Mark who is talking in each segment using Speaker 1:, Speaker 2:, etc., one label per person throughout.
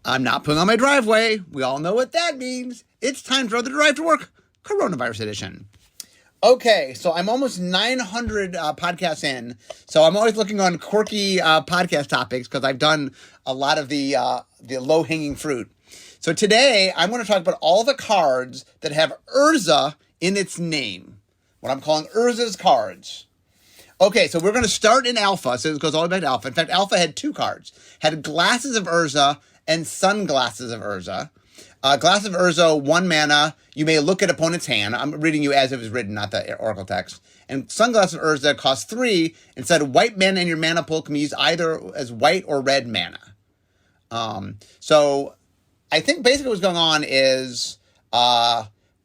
Speaker 1: I'm not pulling on my driveway. We all know what that means. It's time for the Drive to Work Coronavirus Edition. Okay, so I'm almost 900 podcasts in, so I'm always looking on quirky podcast topics because I've done a lot of the low-hanging fruit. So today, I'm going to talk about all the cards that have Urza in its name, what I'm calling Urza's cards. Okay, so we're going to start in Alpha, so it goes all the way back to Alpha. In fact, Alpha had two cards, had Glasses of Urza and Sunglasses of Urza. Glass of Urza, 1 mana. You may look at opponent's hand. I'm reading you as it was written, not the Oracle text. And Sunglasses of Urza costs 3. Instead of white mana in your mana pool can be used either as white or red mana. So I think basically what's going on is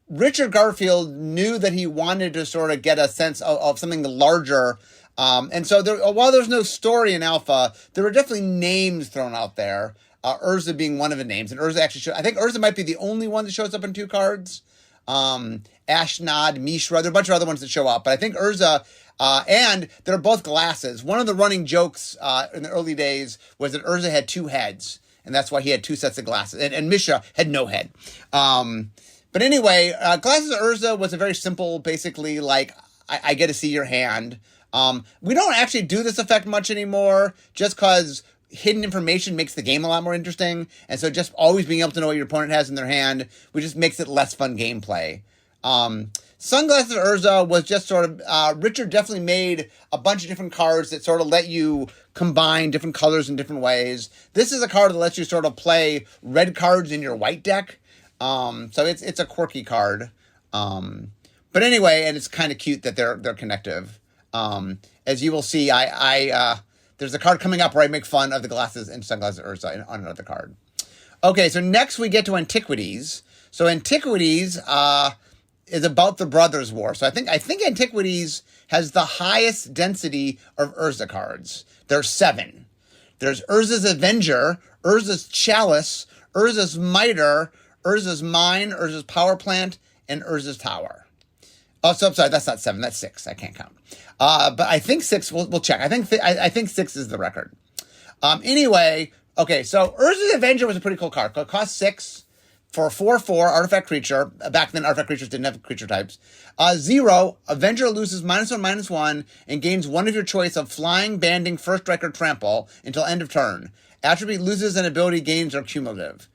Speaker 1: Richard Garfield knew that he wanted to sort of get a sense of something larger. And so while there's no story in Alpha, there were definitely names thrown out there. Urza being one of the names. And Urza actually I think Urza might be the only one that shows up in 2 cards. Ashnod, Mishra, there are a bunch of other ones that show up. But I think Urza, and they're both glasses. One of the running jokes in the early days was that Urza had 2 heads. And that's why he had 2 sets of glasses. And Mishra had no head. But anyway, Glasses of Urza was a very simple, basically, like, I get to see your hand. We don't actually do this effect much anymore, just because hidden information makes the game a lot more interesting. And so just always being able to know what your opponent has in their hand, which just makes it less fun gameplay. Sunglasses of Urza was just sort of, Richard definitely made a bunch of different cards that sort of let you combine different colors in different ways. This is a card that lets you sort of play red cards in your white deck. So it's a quirky card. But anyway, and it's kind of cute that they're connective. As you will see, there's a card coming up where I make fun of the glasses and Sunglasses of Urza on another card. Okay, so next we get to Antiquities. So Antiquities is about the Brothers' War. So I think Antiquities has the highest density of Urza cards. There's 7. There's Urza's Avenger, Urza's Chalice, Urza's Miter, Urza's Mine, Urza's Power Plant, and Urza's Tower. Oh, so I'm sorry, that's not 7, that's 6. I can't count. But I think 6, we'll check. I think 6 is the record. Anyway, okay, so Urza's Avenger was a pretty cool card. It cost 6 for a 4/4 artifact creature. Back then, artifact creatures didn't have creature types. 0, Avenger loses -1/-1, and gains one of your choice of Flying, Banding, First Strike, or Trample until end of turn. Attribute loses and ability gains are cumulative.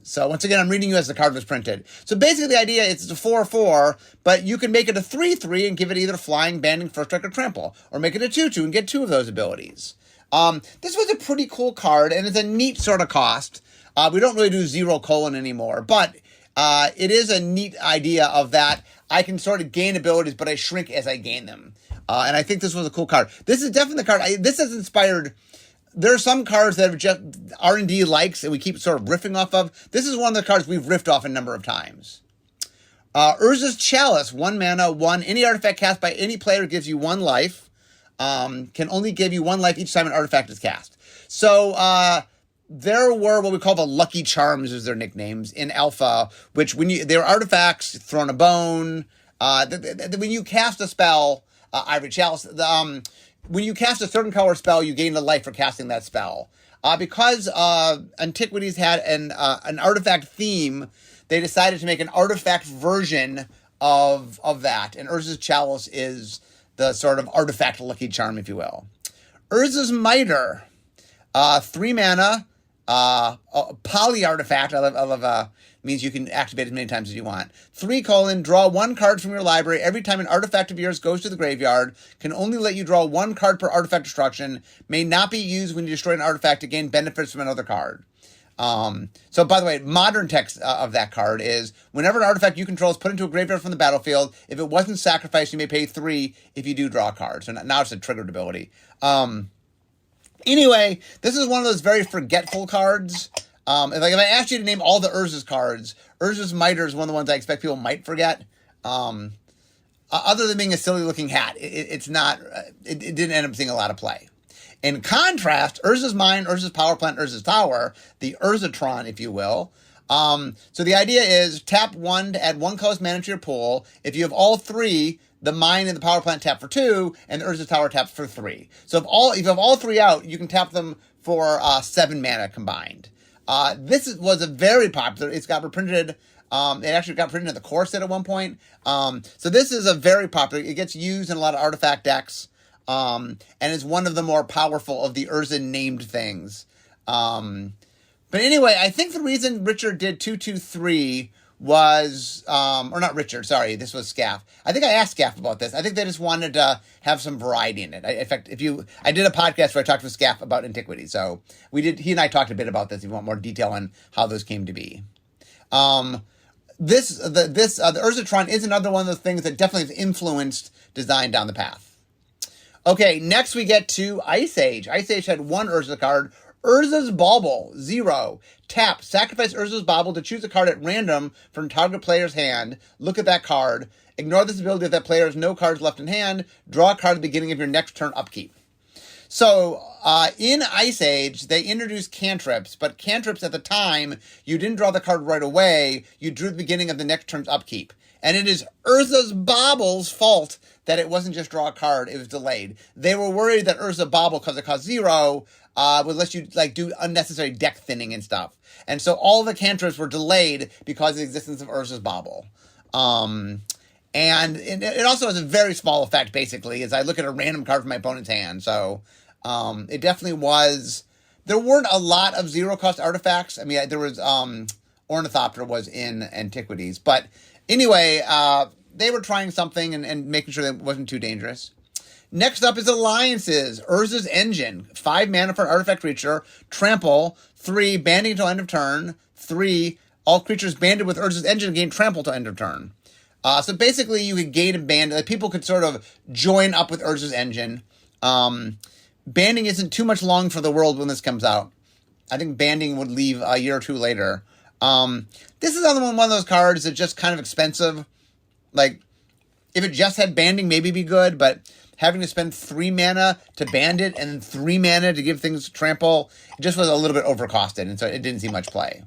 Speaker 1: So once again, I'm reading you as the card was printed. So basically the idea is it's a 4/4, but you can make it a 3/3 and give it either Flying, Banding, First Strike, or Trample. Or make it a 2/2 and get 2 of those abilities. This was a pretty cool card, and it's a neat sort of cost. We don't really do 0 anymore, but it is a neat idea of that. I can sort of gain abilities, but I shrink as I gain them. And I think this was a cool card. This is definitely the card. This has inspired... There are some cards that just R&D likes and we keep sort of riffing off of. This is one of the cards we've riffed off a number of times. Urza's Chalice, 1 mana, 1. Any artifact cast by any player gives you 1 life. Can only give you 1 life each time an artifact is cast. So there were what we call the Lucky Charms, as their nicknames, in Alpha, which they were artifacts, thrown a bone. When you cast a spell, Ivory Chalice, when you cast a certain color spell, you gain a life for casting that spell. Because Antiquities had an artifact theme, they decided to make an artifact version of that. And Urza's Chalice is the sort of artifact Lucky Charm, if you will. Urza's Miter, 3 mana, poly artifact. I love means you can activate as many times as you want. 3: draw 1 card from your library every time an artifact of yours goes to the graveyard. Can only let you draw 1 card per artifact destruction. May not be used when you destroy an artifact to gain benefits from another card. So by the way, modern text of that card is whenever an artifact you control is put into a graveyard from the battlefield, if it wasn't sacrificed, you may pay 3 if you do draw a card. So now it's a triggered ability. Anyway, this is one of those very forgetful cards. If I asked you to name all the Urza's cards, Urza's Miter is one of the ones I expect people might forget. Other than being a silly looking hat, it's not, it didn't end up seeing a lot of play. In contrast, Urza's Mine, Urza's Power Plant, Urza's Tower, the Urzatron, if you will. So the idea is tap 1 to add 1 colorless mana to your pool. If you have all 3, the Mine and the Power Plant tap for 2, and the Urza's Tower taps for 3. So if you have all 3 out, you can tap them for 7 mana combined. Was a very popular. It's got reprinted. It actually got printed in the core set at one point. So this is a very popular. It gets used in a lot of artifact decks, and is one of the more powerful of the Urza named things. But anyway, I think the reason Richard did 223 was, or not Richard, sorry, this was Scaff. I think I asked Scaff about this. I think they just wanted to have some variety in it. In fact, I did a podcast where I talked with Scaff about antiquity, so he and I talked a bit about this if you want more detail on how those came to be. The Urzatron is another one of those things that definitely has influenced design down the path. Okay, next we get to Ice Age. Ice Age had one Urza card, Urza's Bauble, 0. Tap, sacrifice Urza's Bauble to choose a card at random from target player's hand. Look at that card. Ignore this ability if that player has no cards left in hand. Draw a card at the beginning of your next turn upkeep. So, in Ice Age, they introduced cantrips, but cantrips at the time, you didn't draw the card right away, you drew the beginning of the next turn's upkeep. And it is Urza's Bauble's fault that it wasn't just draw a card, it was delayed. They were worried that Urza Bauble, because it cost 0, would let you do unnecessary deck thinning and stuff. And so all the cantrips were delayed because of the existence of Urza's Bauble. And it also has a very small effect, basically, as I look at a random card from my opponent's hand. So it definitely was... There weren't a lot of zero-cost artifacts. I mean, there was... Ornithopter was in Antiquities. But anyway, they were trying something and making sure that it wasn't too dangerous. Next up is Alliances. Urza's Engine. 5 mana for an artifact creature. Trample. 3, banding until end of turn. 3, all creatures banded with Urza's Engine gain trample till end of turn. So basically you could gain and band. People could sort of join up with Urza's Engine. Banding isn't too much long for the world when this comes out. I think banding would leave a year or two later. This is another one of those cards that's just kind of expensive. Like, if it just had banding, maybe be good, but having to spend 3 mana to band it and then 3 mana to give things trample, it just was a little bit overcosted, and so it didn't see much play.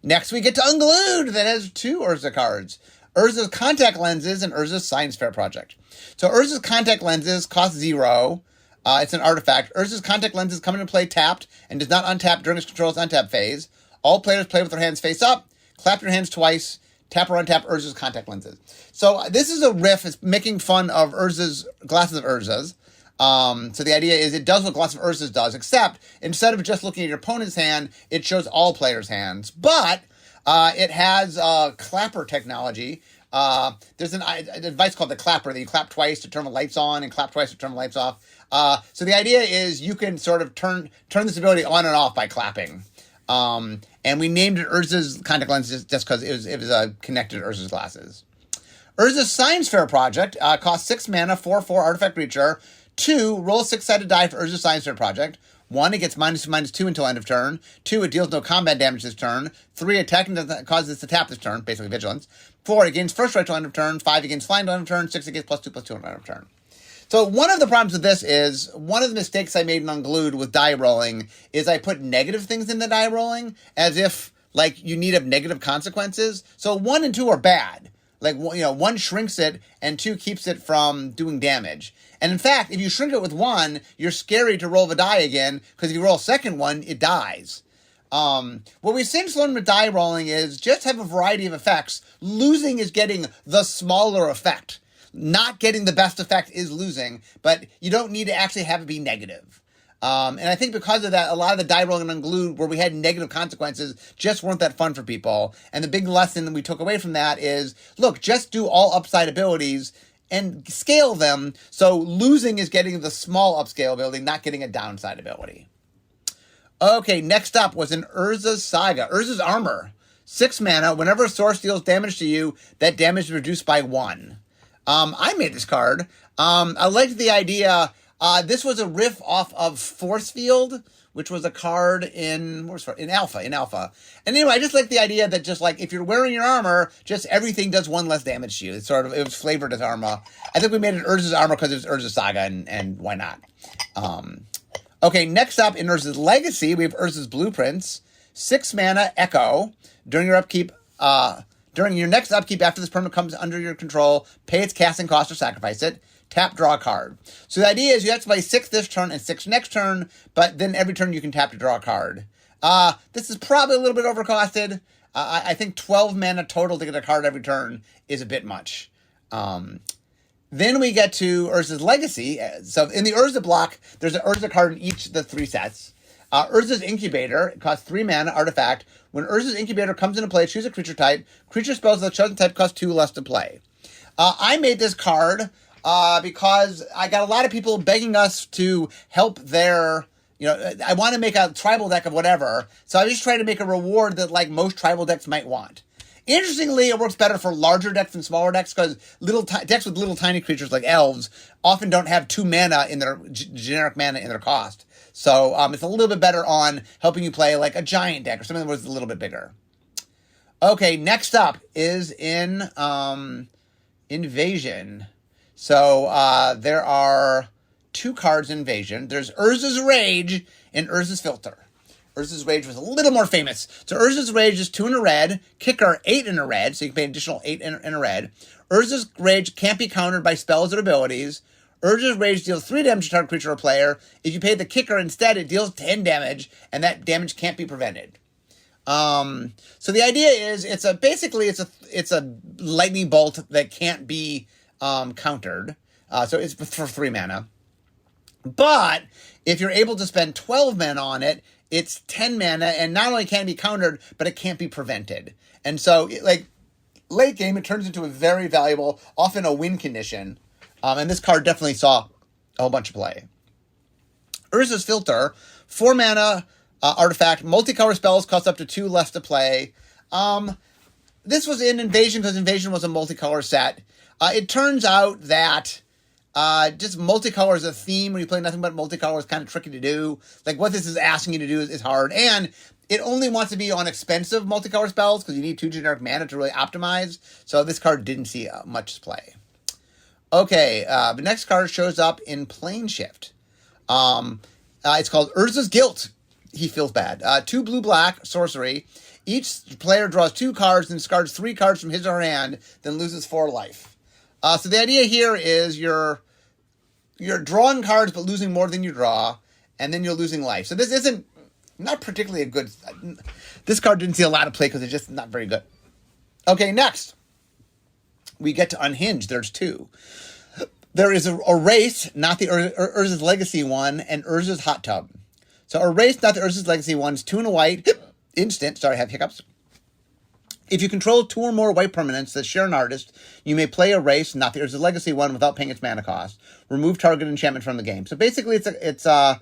Speaker 1: Next, we get to Unglued, that has 2 Urza cards. Urza's Contact Lenses and Urza's Science Fair Project. So Urza's Contact Lenses cost 0. It's an artifact. Urza's Contact Lenses come into play tapped and does not untap during its control's untap phase. All players play with their hands face up. Clap your hands twice. Tap or untap Urza's Contact Lenses. So this is a riff. It's making fun of Urza's Glasses of Urza's. So the idea is it does what Glasses of Urza's does, except instead of just looking at your opponent's hand, it shows all players' hands. But it has clapper technology. There's a device called the clapper that you clap twice to turn the lights on and clap twice to turn the lights off. So the idea is you can sort of turn this ability on and off by clapping. And we named it Urza's Contact Lenses just because it was connected to Urza's Glasses. Urza's Science Fair Project costs 6 mana, 4/4 artifact creature. 2, roll a 6-sided die for Urza's Science Fair Project. 1, it gets -2/-2 until end of turn. 2, it deals no combat damage this turn. 3, attacking doesn't cause this to tap this turn, basically vigilance. 4, it gains first right till end of turn. 5, it gains flying till end of turn. 6, it gets +2/+2 until end of turn. So one of the problems with this is, one of the mistakes I made in Unglued with die rolling is I put negative things in the die rolling as if, like, you need to have negative consequences. So 1 and 2 are bad. Like, 1 shrinks it and 2 keeps it from doing damage. And in fact, if you shrink it with 1, you're scary to roll the die again, because if you roll a second one, it dies. What we've since learned with die rolling is just have a variety of effects. Losing is getting the smaller effect. Not getting the best effect is losing, but you don't need to actually have it be negative. And I think because of that, a lot of the die rolling and Unglued where we had negative consequences just weren't that fun for people. And the big lesson that we took away from that is, look, just do all upside abilities and scale them. So losing is getting the small upscale ability, not getting a downside ability. Okay, next up was an Urza's Saga. Urza's Armor. 6 mana. Whenever a source deals damage to you, that damage is reduced by 1. I made this card. I liked the idea. This was a riff off of Force Field, which was a card in Alpha. And anyway, I just like the idea that just like, if you're wearing your armor, just everything does 1 less damage to you. It was flavored as armor. I think we made it Urza's Armor because it was Urza's Saga, and why not? Okay, next up in Urza's Legacy, we have Urza's Blueprints. 6 mana, Echo. During your upkeep, during your next upkeep after this permanent comes under your control, pay its casting cost or sacrifice it. Tap, draw a card. So the idea is you have to play 6 this turn and 6 next turn, but then every turn you can tap to draw a card. This is probably a little bit overcosted. I think 12 mana total to get a card every turn is a bit much. Then we get to Urza's Legacy. So in the Urza block, there's an Urza card in each of the 3 sets. Urza's Incubator, it costs 3 mana, artifact. When Urza's Incubator comes into play, choose a creature type. Creature spells of the chosen type cost 2 less to play. I made this card because I got a lot of people begging us to help their... I want to make a tribal deck of whatever, so I just try to make a reward that, like, most tribal decks might want. Interestingly, it works better for larger decks than smaller decks, because decks with little tiny creatures like elves often don't have 2 mana in their generic mana in their cost. So it's a little bit better on helping you play, like, a giant deck or something that was a little bit bigger. Okay, next up is in Invasion. So there are 2 cards in Invasion. There's Urza's Rage and Urza's Filter. Urza's Rage was a little more famous. So Urza's Rage is 2 in a red, kicker 8 in a red, so you can pay an additional 8 in a red. Urza's Rage can't be countered by spells or abilities. Urza's Rage deals 3 damage to target creature or player. If you pay the kicker instead, it deals 10 damage, and that damage can't be prevented. So the idea is it's a lightning bolt that can't be countered. So it's for 3 mana. But if you're able to spend 12 mana on it, it's 10 mana, and not only can it be countered, but it can't be prevented. And so, late game, it turns into a very valuable, often a win condition. And this card definitely saw a whole bunch of play. Urza's Filter, 4 mana artifact, multicolor spells cost up to 2 less to play. This was in Invasion because Invasion was a multicolor set. It turns out that just multicolor is a theme where you play nothing but multicolor is kind of tricky to do. Like, what this is asking you to do is hard. And it only wants to be on expensive multicolor spells because you need 2 generic mana to really optimize. So this card didn't see much play. Okay, the next card shows up in Plane Shift. It's called Urza's Guilt. He feels bad. 2 blue-black, sorcery. Each player draws 2 cards and discards 3 cards from his or her hand, then loses 4 life. So the idea here is you're drawing cards but losing more than you draw, and then you're losing life. So this isn't not particularly a good... This card didn't see a lot of play because it's just not very good. Okay, next. We get to Unhinged. There's 2. There is a Erase, not the Urza's Legacy one, and Urza's Hot Tub. So Erase, not the Urza's Legacy one, is 2 and a white. Instant. Sorry, I have hiccups. If you control 2 or more white permanents that share an artist, you may play Erase, not the Urza's Legacy one, without paying its mana cost. Remove target enchantment from the game. So basically, it's a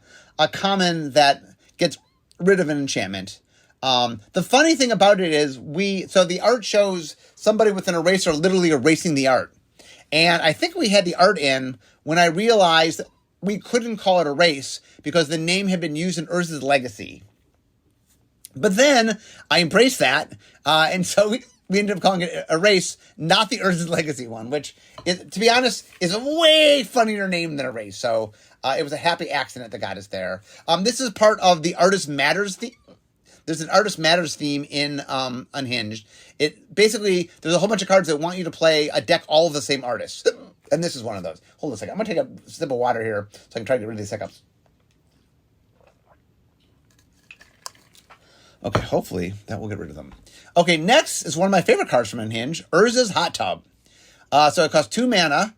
Speaker 1: common that gets rid of an enchantment. The funny thing about it is so the art shows somebody with an eraser literally erasing the art. And I think we had the art in when I realized we couldn't call it Erase because the name had been used in Urza's Legacy. But then I embraced that, and so we ended up calling it Erase, not the Urza's Legacy one, which, to be honest, is a way funnier name than Erase. So it was a happy accident that got us there. This is part of the Artist Matters theme. There's an Artist Matters theme in Unhinged. It basically, there's a whole bunch of cards that want you to play a deck all of the same artists. And this is one of those. Hold on a second. I'm going to take a sip of water here so I can try to get rid of these hiccups. Okay, hopefully that will get rid of them. Okay, next is one of my favorite cards from Unhinged, Urza's Hot Tub. So it costs 2 mana.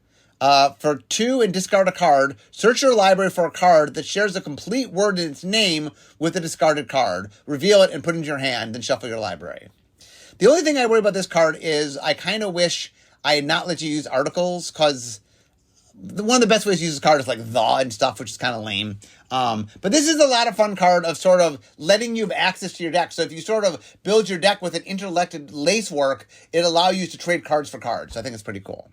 Speaker 1: For 2 and discard a card, search your library for a card that shares a complete word in its name with the discarded card. Reveal it and put it into your hand, then shuffle your library. The only thing I worry about this card is I kind of wish I had not let you use articles, because one of the best ways to use this card is like the and stuff, which is kind of lame. But this is a lot of fun card of sort of letting you have access to your deck. So if you sort of build your deck with an interlected lace work, it allows you to trade cards for cards. So I think it's pretty cool.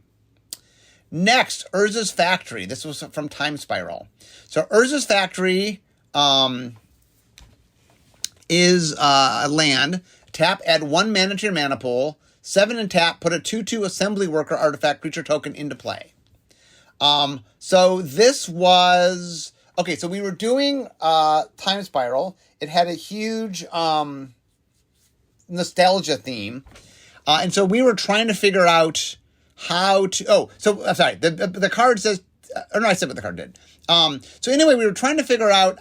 Speaker 1: Next, Urza's Factory. This was from Time Spiral. So Urza's Factory is a land. Tap, add 1 mana to your mana pool. 7 and tap, put a 2/2 Assembly Worker artifact creature token into play. So this was... Okay, so we were doing Time Spiral. It had a huge nostalgia theme. And so we were trying to figure out how to... Oh, so I'm sorry. The card says... Or no, I said what the card did. So anyway, we were trying to figure out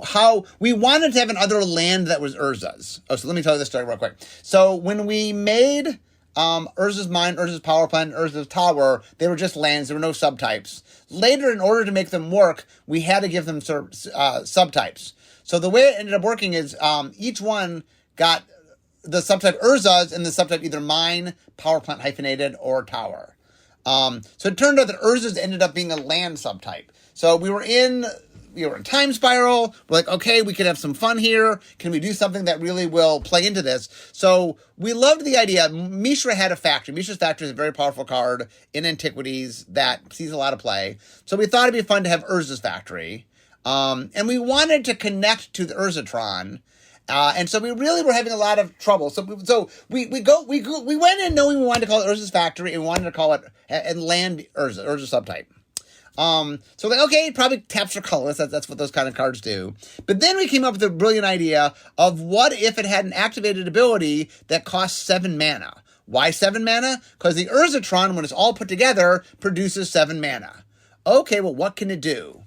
Speaker 1: how we wanted to have another land that was Urza's. Oh, so let me tell you this story real quick. So when we made Urza's Mine, Urza's Power Plant, Urza's Tower, they were just lands. There were no subtypes. Later, in order to make them work, we had to give them subtypes. So the way it ended up working is each one got the subtype Urza's and the subtype either Mine, Power Plant hyphenated, or Tower. So it turned out that Urza's ended up being a land subtype. So we were in Time Spiral. We're like, okay, we could have some fun here. Can we do something that really will play into this? So we loved the idea. Mishra had a factory. Mishra's Factory is a very powerful card in Antiquities that sees a lot of play. So we thought it'd be fun to have Urza's Factory. And we wanted to connect to the Urzatron. And so we really were having a lot of trouble. So we went in knowing we wanted to call it Urza's Factory and we wanted to call it and land Urza subtype. So like, okay, probably taps for colorless. That's what those kind of cards do. But then we came up with a brilliant idea of what if it had an activated ability that costs 7 mana. Why 7 mana? Because the Urzatron, when it's all put together, produces 7 mana. Okay, well, what can it do?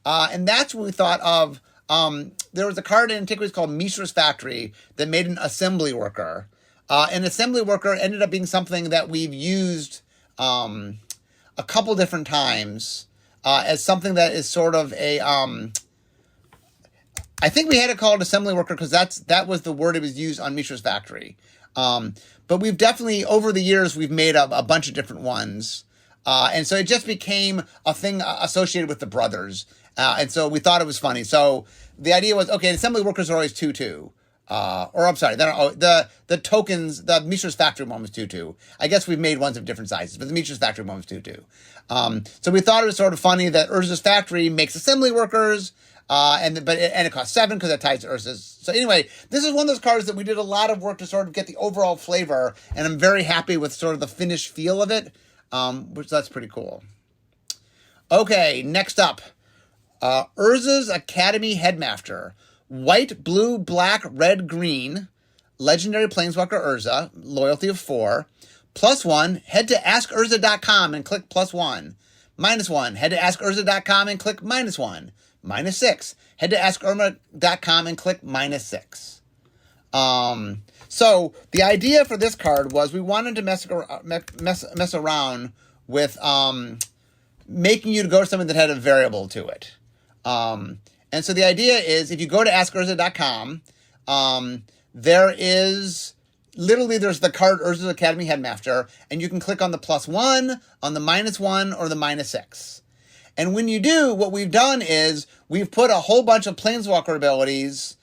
Speaker 1: And that's when we thought of, there was a card in Antiquities called Mishra's Factory that made an assembly worker. An assembly worker ended up being something that we've used a couple different times as something that is sort of a... I think we had to call it assembly worker because that was the word it was used on Mishra's Factory. But we've definitely, over the years, we've made a bunch of different ones. And so it just became a thing associated with the brothers. And so we thought it was funny. So the idea was, okay, assembly workers are always 2/2. Or I'm sorry, the tokens, the Mishra's Factory one was 2/2. I guess we've made ones of different sizes, but the Mishra's Factory one was 2/2. So we thought it was sort of funny that Urza's Factory makes assembly workers, and it costs 7 because that ties to Urza's. So anyway, this is one of those cards that we did a lot of work to sort of get the overall flavor, and I'm very happy with sort of the finished feel of it, which that's pretty cool. Okay, next up. Urza's Academy Headmaster. White, blue, black, red, green. Legendary Planeswalker Urza. Loyalty of 4. +1. Head to AskUrza.com and click +1. -1. Head to AskUrza.com and click -1. -6. Head to AskUrza.com and click -6. So the idea for this card was we wanted to mess around with making you to go to something that had a variable to it. And so the idea is if you go to AskUrza.com, there's the card Urza's Academy Headmaster, and you can click on the +1, on the -1, or the -6. And when you do, what we've done is we've put a whole bunch of Planeswalker abilities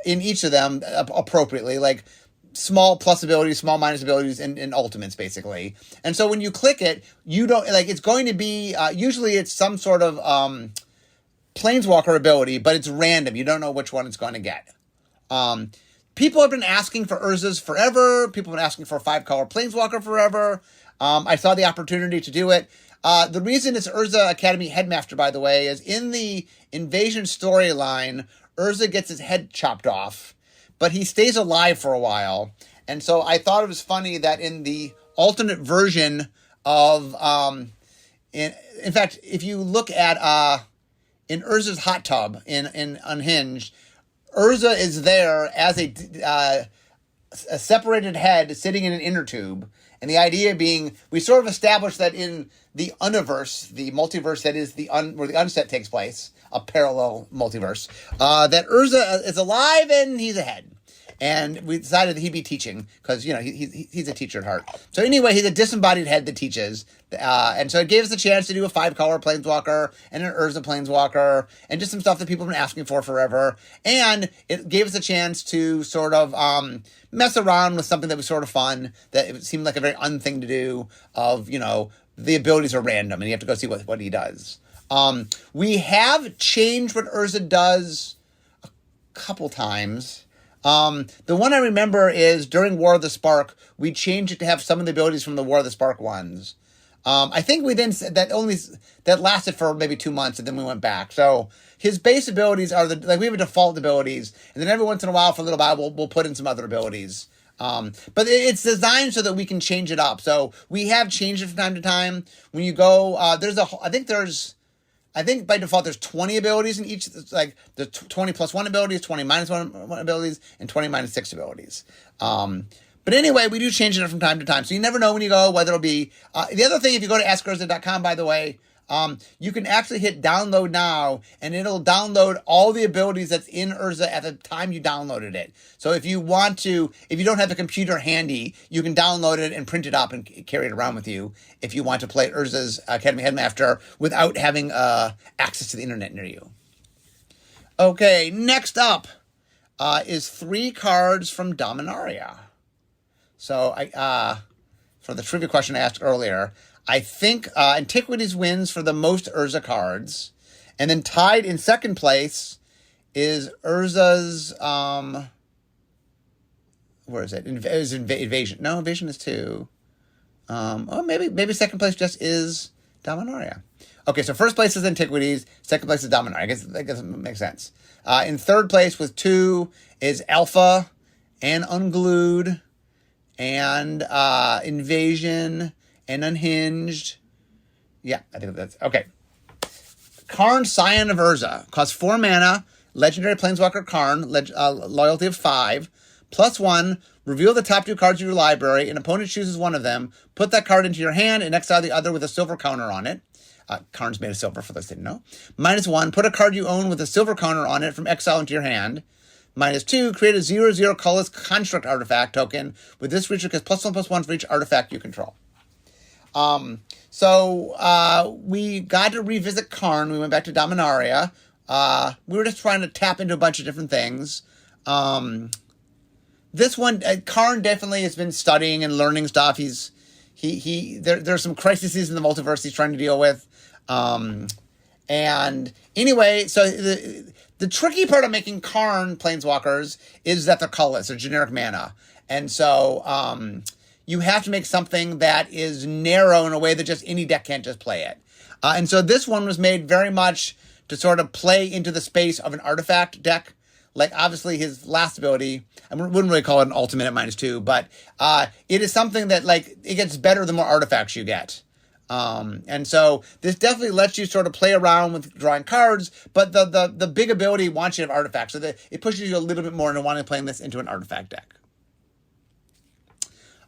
Speaker 1: in each of them appropriately, like small plus abilities, small minus abilities, and ultimates, basically. And so when you click it, you don't, like, it's going to be, usually it's some sort of Planeswalker ability, but it's random. You don't know which one it's going to get. People have been asking for Urza's forever. People have been asking for a 5-color Planeswalker forever. I saw the opportunity to do it. The reason it's Urza Academy Headmaster, by the way, is in the Invasion storyline, Urza gets his head chopped off, but he stays alive for a while. And so I thought it was funny that in the alternate version of, in fact, if you look at in Urza's hot tub in Unhinged, Urza is there as a separated head sitting in an inner tube. And the idea being, we sort of established that in the universe, the multiverse that is where the unset takes place, a parallel multiverse, that Urza is alive and he's a head. And we decided that he'd be teaching because, he's a teacher at heart. So anyway, he's a disembodied head that teaches. And so it gave us a chance to do a 5-color Planeswalker and an Urza Planeswalker and just some stuff that people have been asking for forever. And it gave us a chance to sort of mess around with something that was sort of fun, that it seemed like a very unthing to do of, the abilities are random and you have to go see what he does. We have changed what Urza does a couple times. The one I remember is during War of the Spark, we changed it to have some of the abilities from the War of the Spark ones. I think we then said that lasted for maybe 2 months and then we went back. So his base abilities are we have a default abilities, and then every once in a while for a little while we'll put in some other abilities. But it's designed so that we can change it up. So we have changed it from time to time. When you go, there's I think by default there's 20 abilities in each. It's like the 20 plus 1 abilities, 20 minus 1 abilities, and 20 minus 6 abilities. But anyway, we do change it from time to time. So you never know when you go whether it'll be... the other thing, if you go to askurza.com, by the way, you can actually hit download now, and it'll download all the abilities that's in Urza at the time you downloaded it. So if you want to, if you don't have a computer handy, you can download it and print it up and carry it around with you if you want to play Urza's Academy Headmaster without having access to the internet near you. Okay, next up is 3 cards from Dominaria. So for the trivia question I asked earlier, I think Antiquities wins for the most Urza cards. And then tied in second place is Urza's, where is it? Invasion. No, Invasion is 2. Maybe second place just is Dominaria. Okay, so first place is Antiquities, second place is Dominaria. I guess that makes sense. In third place with 2 is Alpha and Unglued and Invasion and Unhinged. Yeah, I think that's... Okay. Karn, Scion of Urza. Costs 4 mana. Legendary Planeswalker Karn. Loyalty of 5. +1. Reveal the top 2 cards of your library. An opponent chooses one of them. Put that card into your hand and exile the other with a silver counter on it. Karn's made of silver, for those who didn't know. -1. Put a card you own with a silver counter on it from exile into your hand. -2, create a 0/0 colorless construct artifact token. With this creature, gets +1/+1 for each artifact you control. So we got to revisit Karn. We went back to Dominaria. We were just trying to tap into a bunch of different things. This one, Karn definitely has been studying and learning stuff. There's some crises in the multiverse he's trying to deal with. And anyway, so the tricky part of making Karn planeswalkers is that they're colorless, they're generic mana. And so, you have to make something that is narrow in a way that just any deck can't just play it. And so this one was made very much to sort of play into the space of an artifact deck. Like, obviously, his last ability, I wouldn't really call it an ultimate at -2, but it is something that, like, it gets better the more artifacts you get. And so this definitely lets you sort of play around with drawing cards, but the big ability wants you to have artifacts. So that it pushes you a little bit more into wanting to play this into an artifact deck.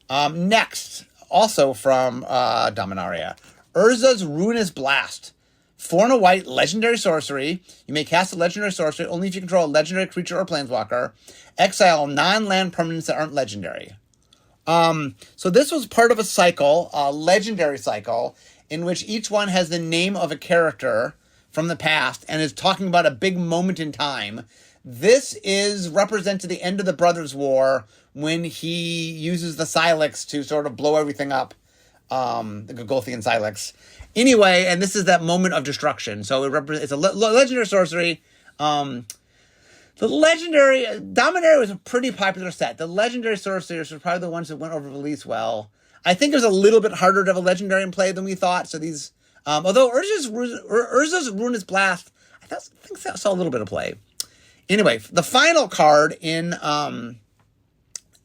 Speaker 1: Next, also from Dominaria, Urza's Ruinous Blast. 4 and a white, legendary sorcery. You may cast a legendary sorcery only if you control a legendary creature or planeswalker. Exile non-land permanents that aren't legendary. So this was part of a cycle, a legendary cycle, in which each one has the name of a character from the past and is talking about a big moment in time. This represents the end of the Brothers' War when he uses the Silex to sort of blow everything up, the Gogolthian Silex. Anyway, and this is that moment of destruction. So it's a legendary sorcery. The legendary Dominaria was a pretty popular set. The legendary sorcerers were probably the ones that went over the least well. I think it was a little bit harder to have a legendary in play than we thought. So these, although Urza's Ruinous Blast, I think that saw a little bit of play. Anyway, the final card in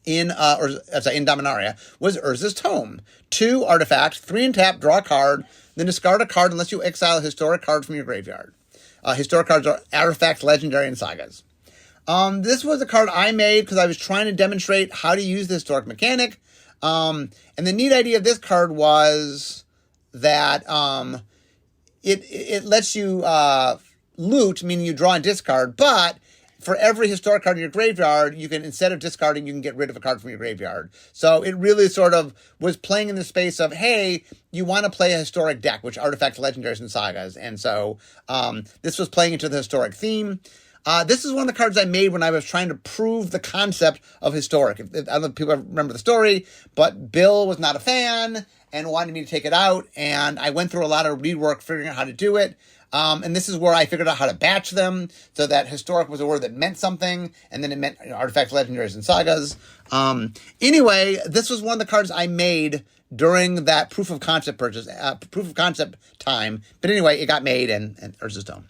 Speaker 1: Dominaria was Urza's Tome. 2 artifacts, 3 in tap, draw a card, then discard a card unless you exile a historic card from your graveyard. Historic cards are artifacts, legendary, and sagas. This was a card I made because I was trying to demonstrate how to use the historic mechanic. And the neat idea of this card was that it lets you loot, meaning you draw and discard, but for every historic card in your graveyard, you can, instead of discarding, you can get rid of a card from your graveyard. So it really sort of was playing in the space of, hey, you want to play a historic deck, which artifacts, legendaries, and sagas. And so this was playing into the historic theme. This is one of the cards I made when I was trying to prove the concept of historic. I don't know if people remember the story, but Bill was not a fan and wanted me to take it out. And I went through a lot of rework figuring out how to do it. And this is where I figured out how to batch them so that historic was a word that meant something, and then it meant artifacts, legendaries, and sagas. Anyway, this was one of the cards I made during that proof of concept time. But anyway, it got made, and Urza's Tome.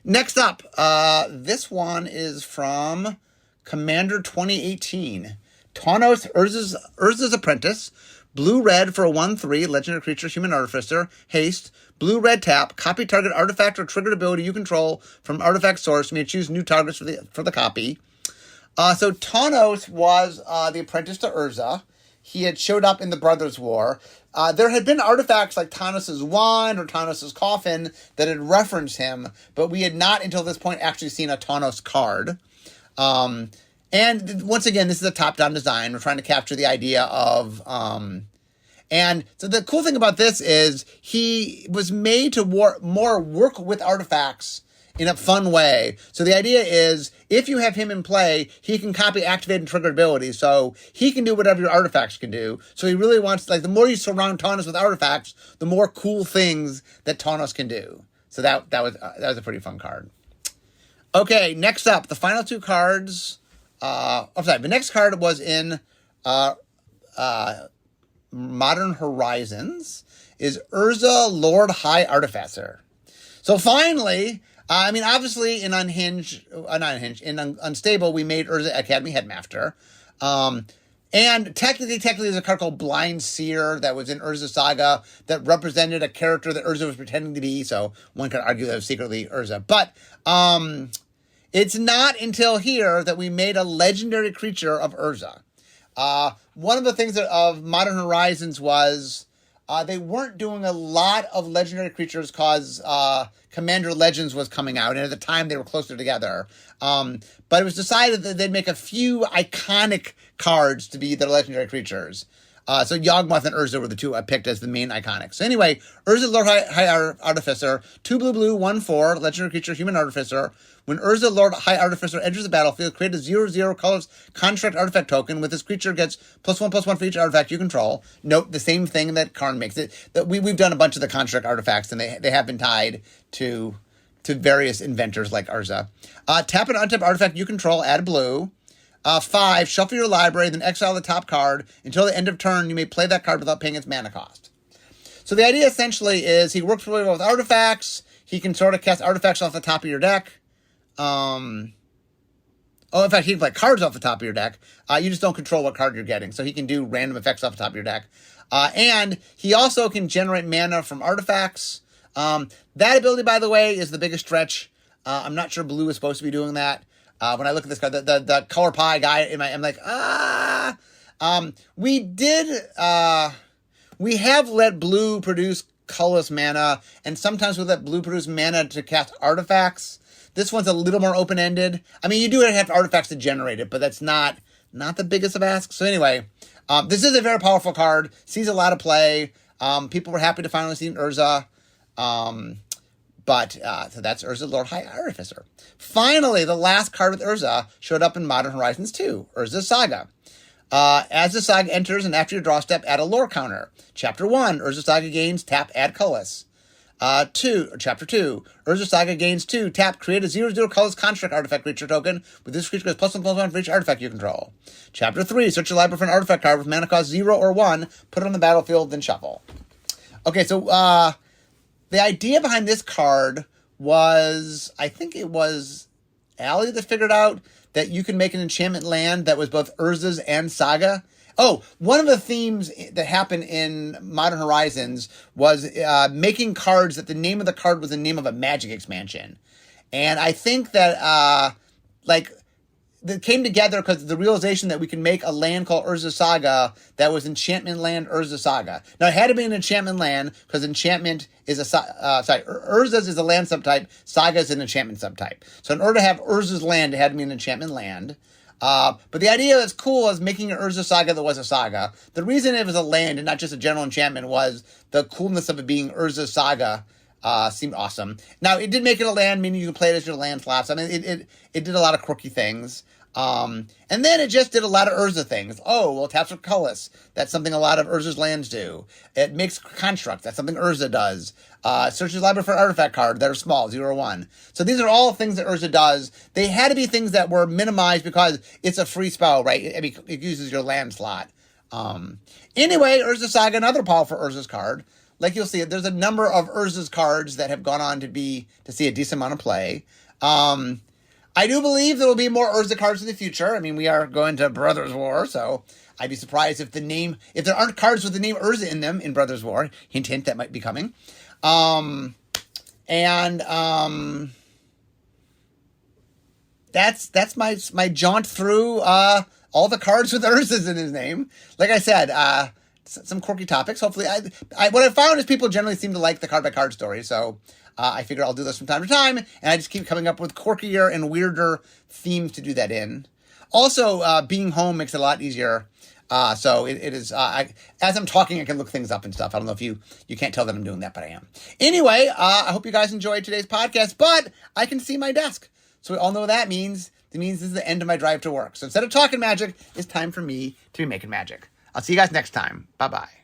Speaker 1: Next up, this one is from Commander 2018. Tawnos, Urza's Apprentice. Blue-red for a 1/3, legendary creature, human artificer. Haste. Blue-red tap, copy target artifact or triggered ability you control from artifact source. You may choose new targets for the copy. So Tawnos was the apprentice to Urza. He had showed up in the Brothers' War. There had been artifacts like Tawnos' wand or Tawnos' coffin that had referenced him, but we had not until this point actually seen a Tawnos card. And once again, this is a top-down design. We're trying to capture the idea of... And so the cool thing about this is he was made to more work with artifacts in a fun way. So the idea is if you have him in play, he can copy, activate, and trigger abilities. So he can do whatever your artifacts can do. So he really wants, like, the more you surround Tawnos with artifacts, the more cool things that Tawnos can do. So that was a pretty fun card. Okay, next up, the final two cards. The next card was in Modern Horizons, is Urza, Lord High Artificer. So finally, obviously in Unstable, we made Urza Academy Headmaster. And technically there's a card called Blind Seer that was in Urza Saga that represented a character that Urza was pretending to be, so one could argue that it was secretly Urza. But it's not until here that we made a legendary creature of Urza. One of the things of Modern Horizons was they weren't doing a lot of legendary creatures because Commander Legends was coming out, and at the time they were closer together. But it was decided that they'd make a few iconic cards to be their legendary creatures. So Yawgmoth and Urza were the two I picked as the main iconics. So anyway, Urza Lord High Artificer, 2 blue, 1/4, legendary creature, human artificer. When Urza Lord High Artificer enters the battlefield, create a 0/0 colors construct artifact token. With this creature gets +1/+1 for each artifact you control. Note the same thing that Karn makes. We've done a bunch of the construct artifacts, and they have been tied to various inventors like Urza. Tap an untap artifact you control, add blue. 5, shuffle your library, then exile the top card. Until the end of turn, you may play that card without paying its mana cost. So the idea essentially is he works really well with artifacts. He can sort of cast artifacts off the top of your deck. In fact, he can play cards off the top of your deck. You just don't control what card you're getting. So he can do random effects off the top of your deck. And he also can generate mana from artifacts. That ability, by the way, is the biggest stretch. I'm not sure blue is supposed to be doing that. When I look at this card, the color pie guy, I'm like, we have let blue produce colorless mana, and sometimes we let blue produce mana to cast artifacts. This one's a little more open-ended. You do have artifacts to generate it, but that's not the biggest of asks. So anyway, this is a very powerful card, sees a lot of play. People were happy to finally see Urza. So that's Urza Lord High Artificer. Finally, the last card with Urza showed up in Modern Horizons 2, Urza Saga. As the saga enters and after your draw step, add a lore counter. Chapter 1, Urza Saga gains, tap, add colorless. Chapter 2, Urza Saga gains 2, tap, create a 0/0 colorless construct artifact creature token. With this creature goes +1/+1 for each artifact you control. Chapter 3, search your library for an artifact card with mana cost 0 or 1, put it on the battlefield, then shuffle. Okay, so, the idea behind this card was, I think it was Allie that figured out that you can make an enchantment land that was both Urza's and Saga. Oh, one of the themes that happened in Modern Horizons was making cards that the name of the card was the name of a Magic expansion. And I think that, that came together because of the realization that we can make a land called Urza Saga that was Enchantment Land Urza Saga. Now, it had to be an enchantment land because enchantment is Urza's is a land subtype, Saga is an enchantment subtype. So in order to have Urza's land, it had to be an enchantment land. But the idea that's cool is making an Urza Saga that was a saga. The reason it was a land and not just a general enchantment was the coolness of it being Urza Saga. Seemed awesome. Now, it did make it a land, meaning you can play it as your land slots. It did a lot of quirky things. And then it just did a lot of Urza things. Oh, well, taps for colorless. That's something a lot of Urza's lands do. It makes constructs. That's something Urza does. Searches library for an artifact card that are small, 0 or 1. So these are all things that Urza does. They had to be things that were minimized because it's a free spell, right? It uses your land slot. Anyway, Urza Saga, another powerful Urza's card. Like you'll see, there's a number of Urza's cards that have gone on to see a decent amount of play. I do believe there will be more Urza cards in the future. I mean, we are going to Brothers War, so I'd be surprised if there aren't cards with the name Urza in them in Brothers War. Hint, hint, that might be coming. That's my jaunt through all the cards with Urzas in his name. Like I said, some quirky topics. Hopefully, what I found is people generally seem to like the card by card story. So I figure I'll do this from time to time, and I just keep coming up with quirkier and weirder themes to do that in. Also, being home makes it a lot easier. So it is, as I'm talking, I can look things up and stuff. I don't know if you can't tell that I'm doing that, but I am. Anyway, I hope you guys enjoyed today's podcast, but I can see my desk. So we all know what that means. It means this is the end of my drive to work. So instead of talking magic, it's time for me to be making magic. I'll see you guys next time. Bye-bye.